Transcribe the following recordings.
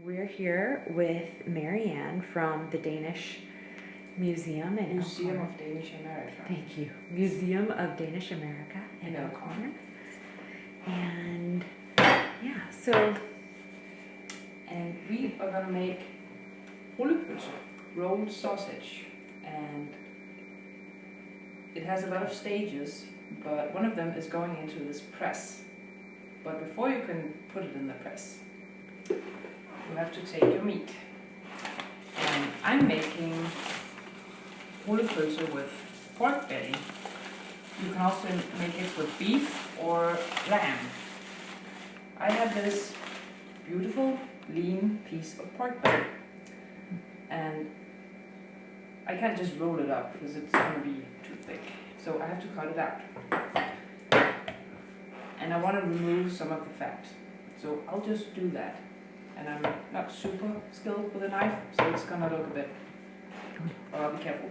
We're here with Marianne from the Danish Museum in Museum Elkhorn. of Danish America. Thank you. Museum of Danish America in Elkhorn. And yeah, so. And we are going to make rullepolse, rolled sausage. And it has a lot of stages, but one of them is going into this press. But before you can put it in the press, you have to take your meat. And I'm making rullepolse with pork belly. You can also make it with beef or lamb. I have this beautiful lean piece of pork belly, and I can't just roll it up because it's going to be too thick. So I have to cut it out. And I want to remove some of the fat. So I'll just do that. And I'm not super skilled with a knife, so it's going to look a bit... I'll be careful.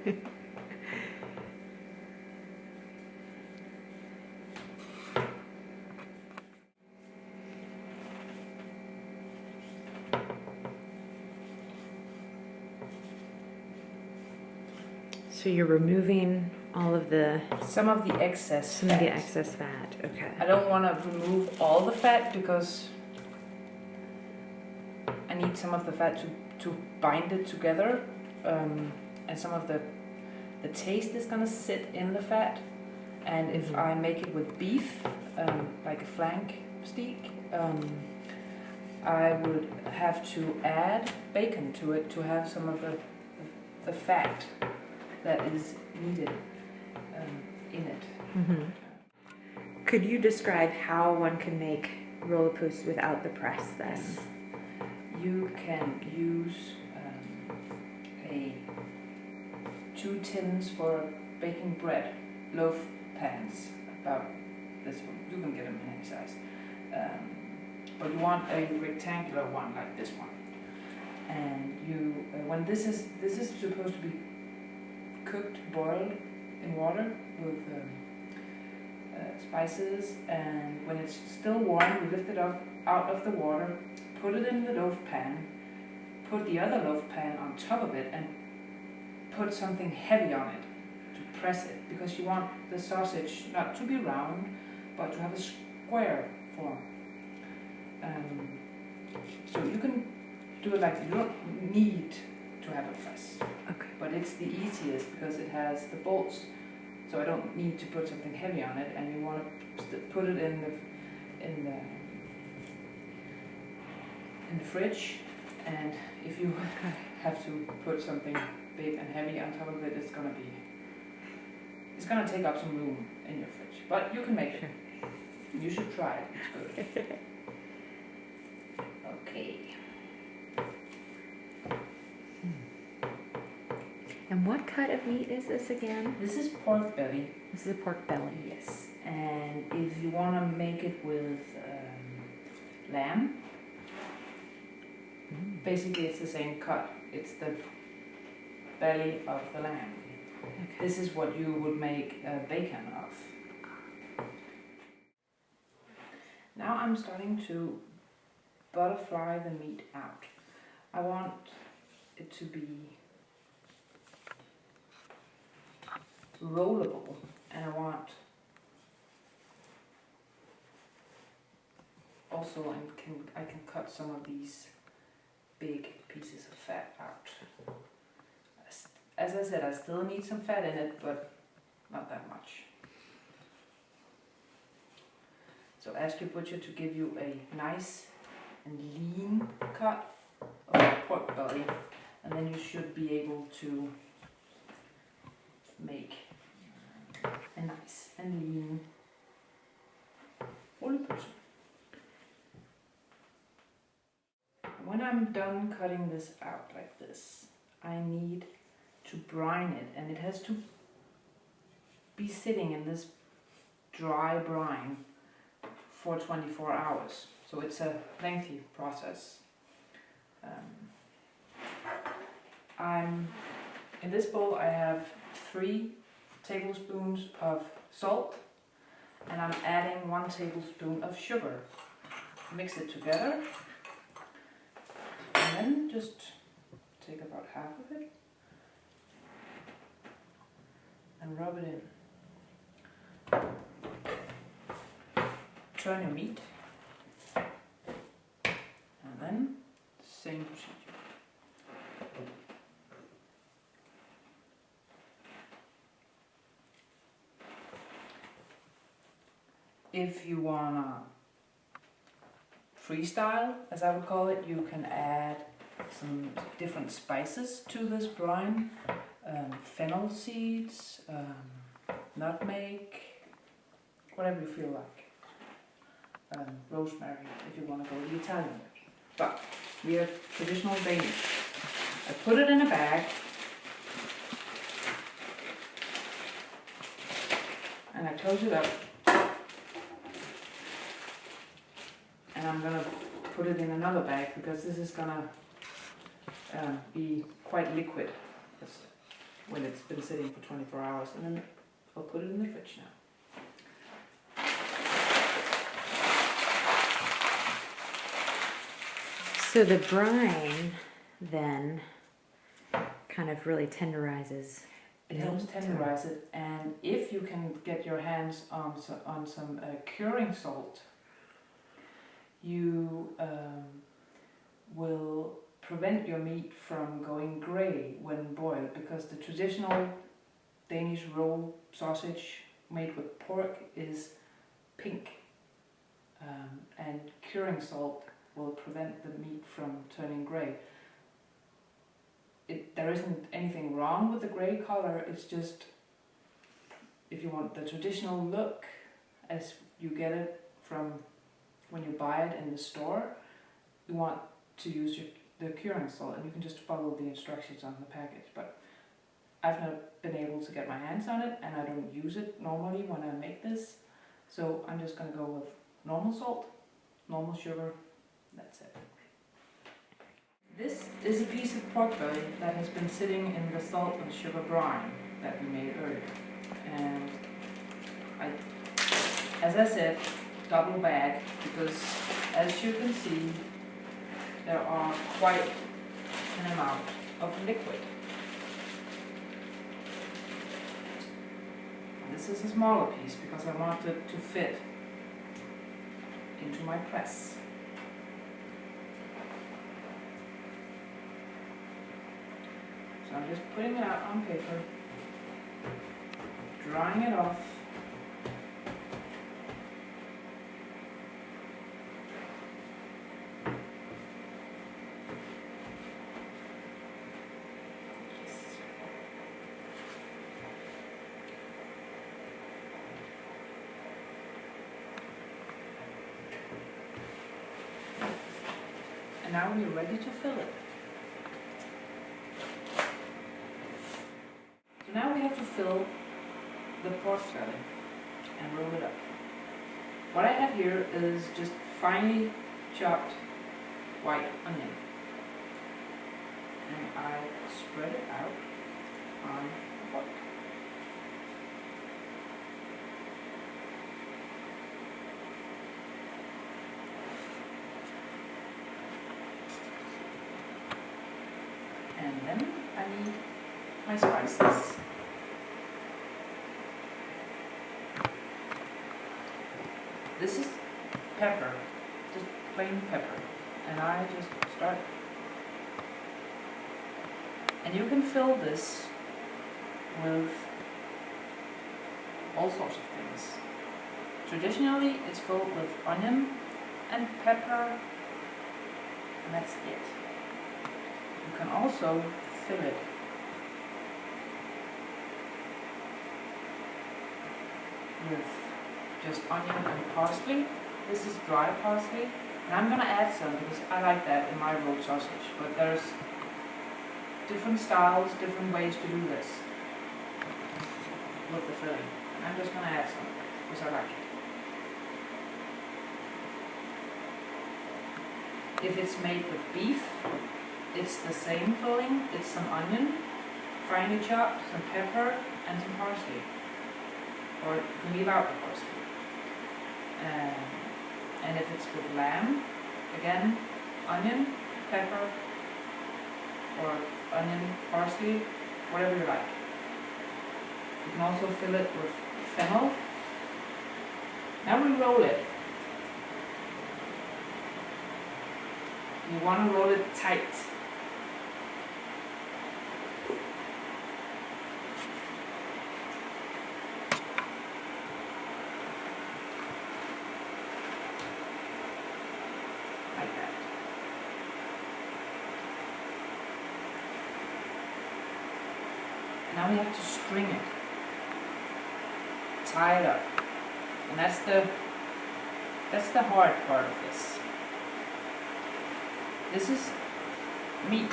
So you're removing all of the... Some of the excess fat. of the excess fat, okay. I don't want to remove all the fat because I need some of the fat to bind it together, and some of the taste is going to sit in the fat. And if I make it with beef, like a flank steak, I would have to add bacon to it to have some of the fat that is needed in it. Mm-hmm. Could you describe how one can make rullepolse without the press then? Yes. You can use 2 tins for baking bread, loaf pans, about this one. You can get them in any size. But you want a rectangular one like this one. And you, when this is supposed to be cooked, boiled in water with spices, and when it's still warm, you lift it up out of the water, put it in the loaf pan, put the other loaf pan on top of it, and put something heavy on it to press it, because you want the sausage not to be round, but to have a square form. So you can do it like you don't need to have a press. Okay. But it's the easiest because it has the bolts, so I don't need to put something heavy on it. And you want to put it in the fridge. And if you have to put something big and heavy on top of it, it's gonna take up some room in your fridge. But you can make it. You should try it. It's good. Okay. And what cut of meat is this again? This is pork belly. This is a pork belly. Yes. And if you want to make it with lamb, basically it's the same cut. It's the belly of the lamb. Okay. This is what you would make bacon of. Now I'm starting to butterfly the meat out. I want it to be rollable, and I can cut some of these big pieces of fat out. As I said, I still need some fat in it, but not that much. So ask your butcher to give you a nice and lean cut of pork belly, and then you should be able to make a nice and lean rullepolse. When I'm done cutting this out like this, I need to brine it, and it has to be sitting in this dry brine for 24 hours. So it's a lengthy process. In this bowl I have 3 tablespoons of salt, and I'm adding 1 tablespoon of sugar. Mix it together, and then just take about half of it and rub it in. Turn your meat, and then same procedure. If you wanna freestyle, as I would call it, you can add some different spices to this brine. Fennel seeds, nutmeg, whatever you feel like. Rosemary, if you want to go the Italian way. But we are traditional Danish. I put it in a bag and I close it up. And I'm gonna put it in another bag because this is gonna be quite liquid when it's been sitting for 24 hours. And then I'll put it in the fridge now. So the brine then kind of really tenderizes. It helps tenderize it, and if you can get your hands on some curing salt, you will prevent your meat from going grey when boiled, because the traditional Danish roll sausage made with pork is pink, and curing salt will prevent the meat from turning grey. There isn't anything wrong with the grey colour, it's just if you want the traditional look as you get it from when you buy it in the store, you want to use the curing salt, and you can just follow the instructions on the package. But I've not been able to get my hands on it, and I don't use it normally when I make this, so I'm just going to go with normal salt, normal sugar, that's it. This is a piece of pork belly that has been sitting in the salt and sugar brine that we made earlier. And as I said, double bag, because as you can see, there are quite an amount of liquid. And this is a smaller piece because I want it to fit into my press. So I'm just putting it out on paper, drying it off, and now we're ready to fill it. So now we have to fill the pork belly and roll it up. What I have here is just finely chopped white onion, and I spread it out on the pork. And then I need my spices. This is pepper, just plain pepper, and I just start. And you can fill this with all sorts of things. Traditionally, it's filled with onion and pepper, and that's it. You can also fill it with just onion and parsley. This is dry parsley, and I'm going to add some because I like that in my rolled sausage, but there's different styles, different ways to do this with the filling. I'm just going to add some because I like it. If it's made with beef, it's the same filling. It's some onion, finely chopped, some pepper, and some parsley. Or you can leave out the parsley. And if it's with lamb, again, onion, pepper, or onion, parsley, whatever you like. You can also fill it with fennel. Now we roll it. You want to roll it tight. Like that. Now we have to string it. Tie it up. And that's the hard part of this. This is meat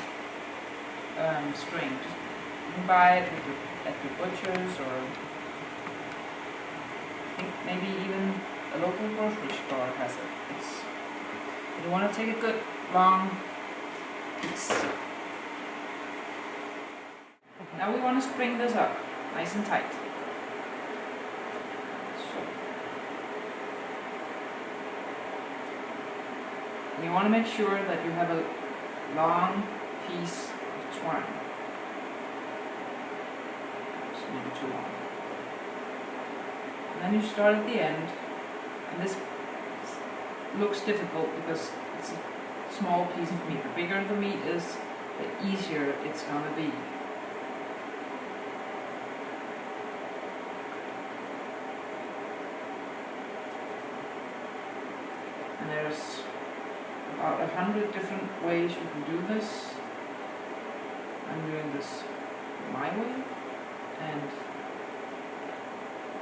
string. Just, you can buy it at the butcher's, or I think maybe even a local grocery store has it. You want to take a good long piece. Now we want to string this up nice and tight. And you want to make sure that you have a long piece of twine. It's maybe too long. And then you start at the end, and this looks difficult because it's a small piece of meat. The bigger the meat is, the easier it's going to be. And there's about 100 different ways you can do this. I'm doing this my way, and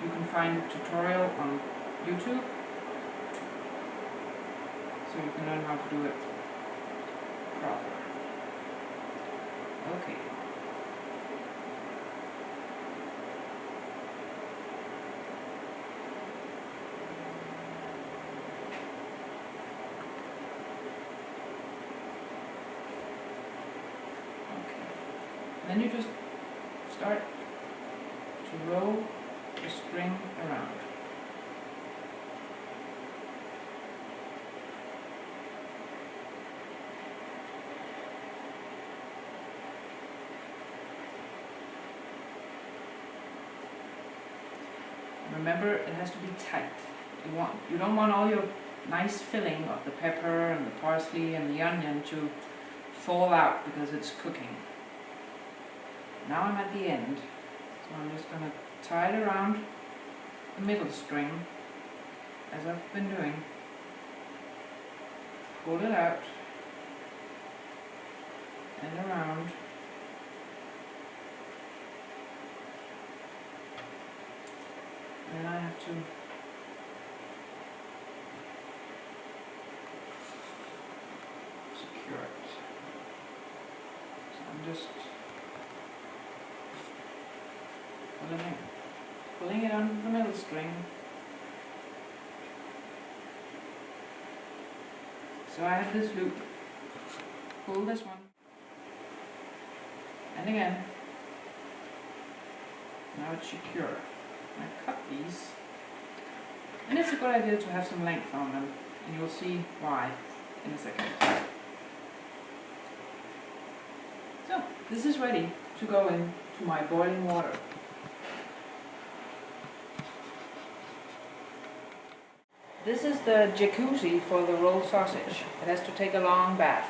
you can find a tutorial on YouTube, so you can learn how to do it proper. Okay. Then you just start to roll the string around. Remember, it has to be tight. You don't want all your nice filling of the pepper and the parsley and the onion to fall out because it's cooking. Now I'm at the end, so I'm just going to tie it around the middle string, as I've been doing. Pull it out and around. And I have to secure it. So I'm just pulling it on the middle string. So I have this loop. Pull this one. And again. Now it's secure. I cut these. And it's a good idea to have some length on them. And you'll see why in a second. So, this is ready to go into my boiling water. This is the jacuzzi for the rolled sausage. It has to take a long bath.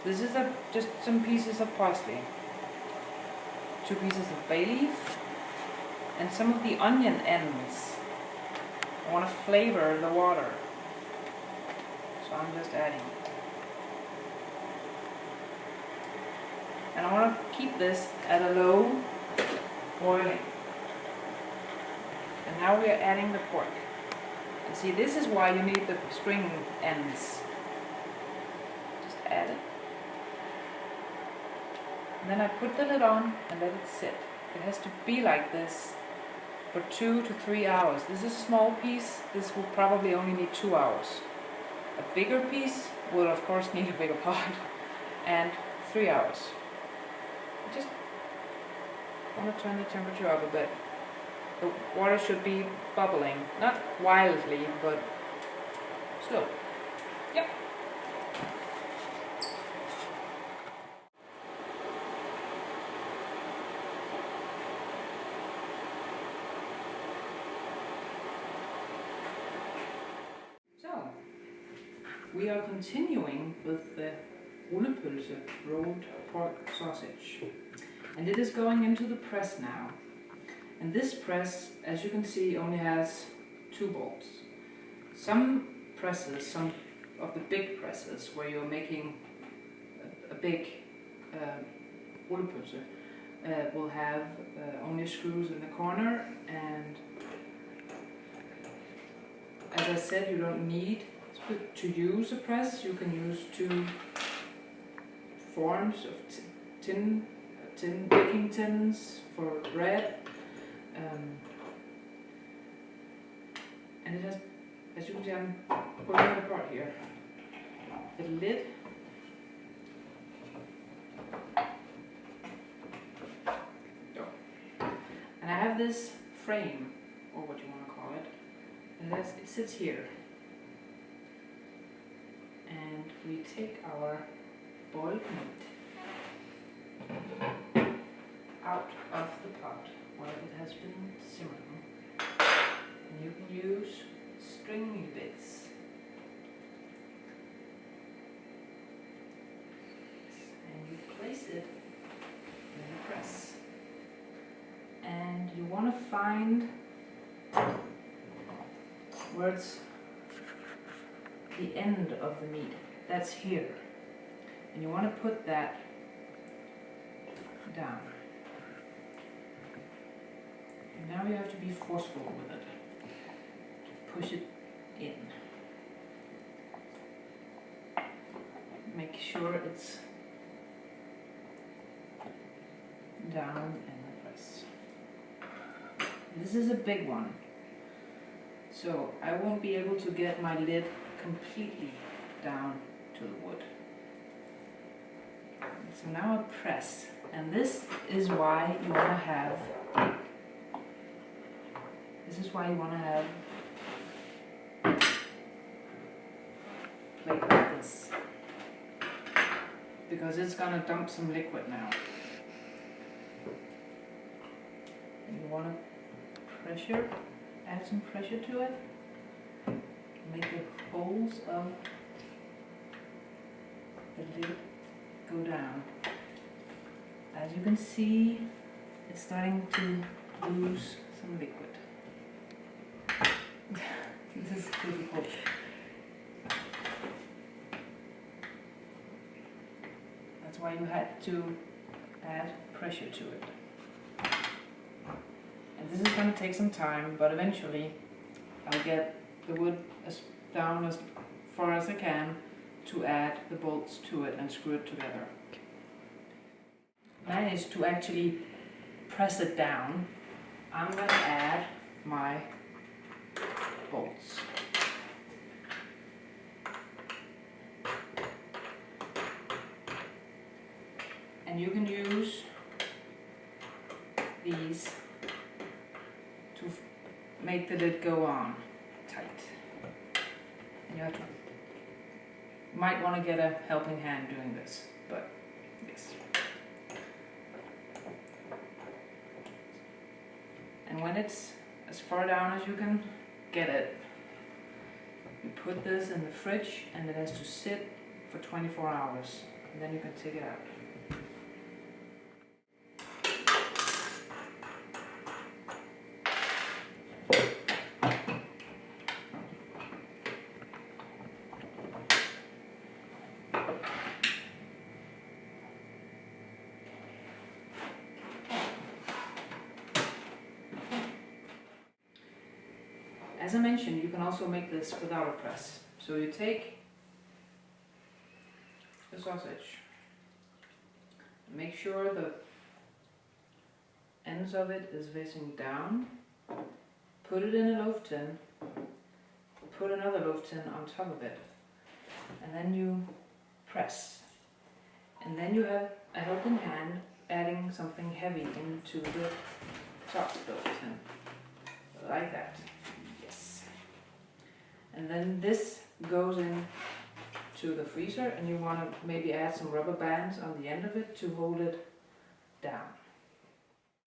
This is just some pieces of parsley, 2 pieces of bay leaf, and some of the onion ends. I want to flavor the water, so I'm just adding. And I want to keep this at a low boiling. And now we are adding the pork. And see, this is why you need the string ends. Just add it. And then I put the lid on and let it sit. It has to be like this for 2 to 3 hours. This is a small piece. This will probably only need 2 hours. A bigger piece will of course need a bigger pot. And 3 hours. I just want to turn the temperature up a bit. The water should be bubbling, not wildly, but slow. Yep. we are continuing with the Rullepolse rolled pork sausage. And it is going into the press now. And this press, as you can see, only has 2 bolts. Some presses, some of the big presses where you're making a big Rullepolse, will have only screws in the corner, and as I said, you don't need to use a press. You can use 2 forms of baking tins for bread, and it has, as you can see, I'm pulling it apart here. The lid and I have this frame, or what you want to call it, and it sits here. And we take our boiled meat out of the pot where it has been simmering. And you can use stringy bits. And you place it in the press. And you want to find where it's the end of the meat. That's here. And you want to put that down. And now you have to be forceful with it. Push it in. Make sure it's down in the press. This is a big one, so I won't be able to get my lid completely down to the wood. So now I press, and this is why you want to have plate like this, because it's gonna dump some liquid now. And you want to add some pressure to it, make the holes of the lid go down. As you can see, it's starting to lose some liquid. This is difficult. That's why you had to add pressure to it. And this is going to take some time, but eventually I'll get the wood down as far as I can to add the bolts to it and screw it together. Manage to actually press it down. I'm going to add my bolts. And you can use these to make the lid go on tight. And you might want to get a helping hand doing this, but yes. And when it's as far down as you can get it, you put this in the fridge, and it has to sit for 24 hours, and then you can take it out. As I mentioned, you can also make this without a press. So you take the sausage, make sure the ends of it is facing down, put it in a loaf tin, put another loaf tin on top of it, and then you press. And then you have a helping hand adding something heavy into the top loaf tin, like that. And then this goes in to the freezer, and you want to maybe add some rubber bands on the end of it to hold it down.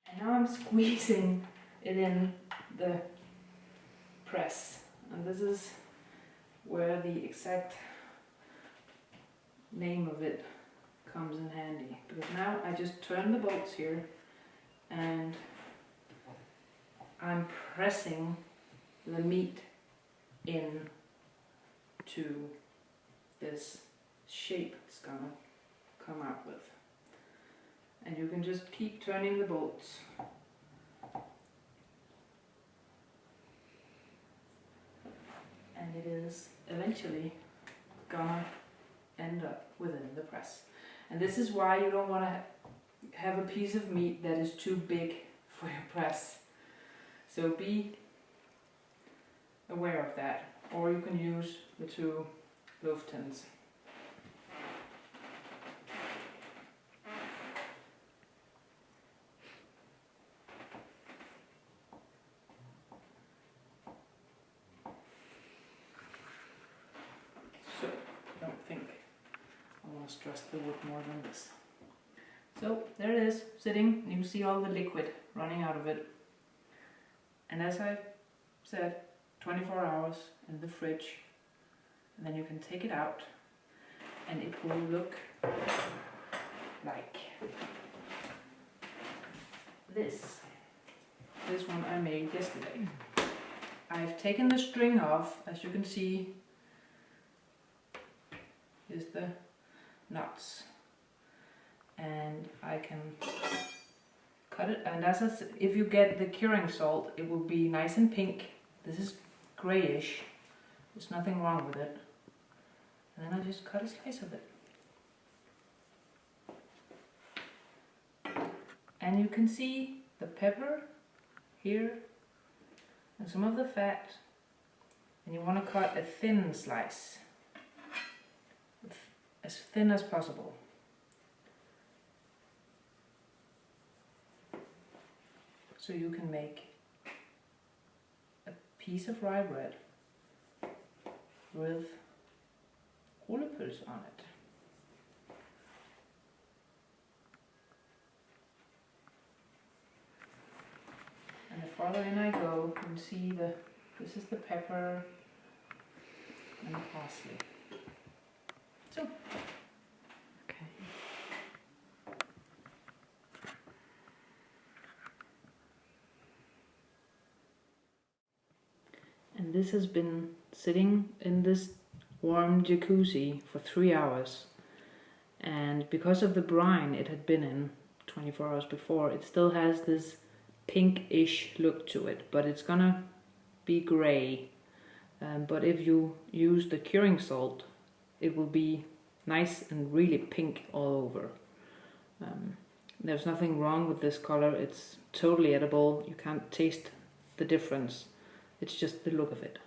And now I'm squeezing it in the press, and this is where the exact name of it comes in handy, because now I just turn the bolts here and I'm pressing the meat in to this shape it's gonna come out with. And you can just keep turning the bolts. And it is eventually gonna end up within the press. And this is why you don't want to have a piece of meat that is too big for your press. So be aware of that. Or you can use the two loaf tins. So, I don't think I want to stress the wood more than this. So, there it is, sitting, and you see all the liquid running out of it. And as I said, 24 hours in the fridge, and then you can take it out, and it will look like this. This one I made yesterday. I've taken the string off, as you can see. Here's the nuts, and I can cut it. And as I said, if you get the curing salt, it will be nice and pink. This is grayish. There's nothing wrong with it. And then I just cut a slice of it. And you can see the pepper here and some of the fat. And you want to cut a thin slice, as thin as possible. So you can make a piece of rye bread with Rullepolse on it. And the farther in I go, you can see this is the pepper and the parsley. So, Okay. and this has been sitting in this warm jacuzzi for 3 hours, and because of the brine it had been in 24 hours before, it still has this pinkish look to it, but it's gonna be gray. But if you use the curing salt, it will be nice and really pink all over. There's nothing wrong with this color, it's totally edible, you can't taste the difference, it's just the look of it.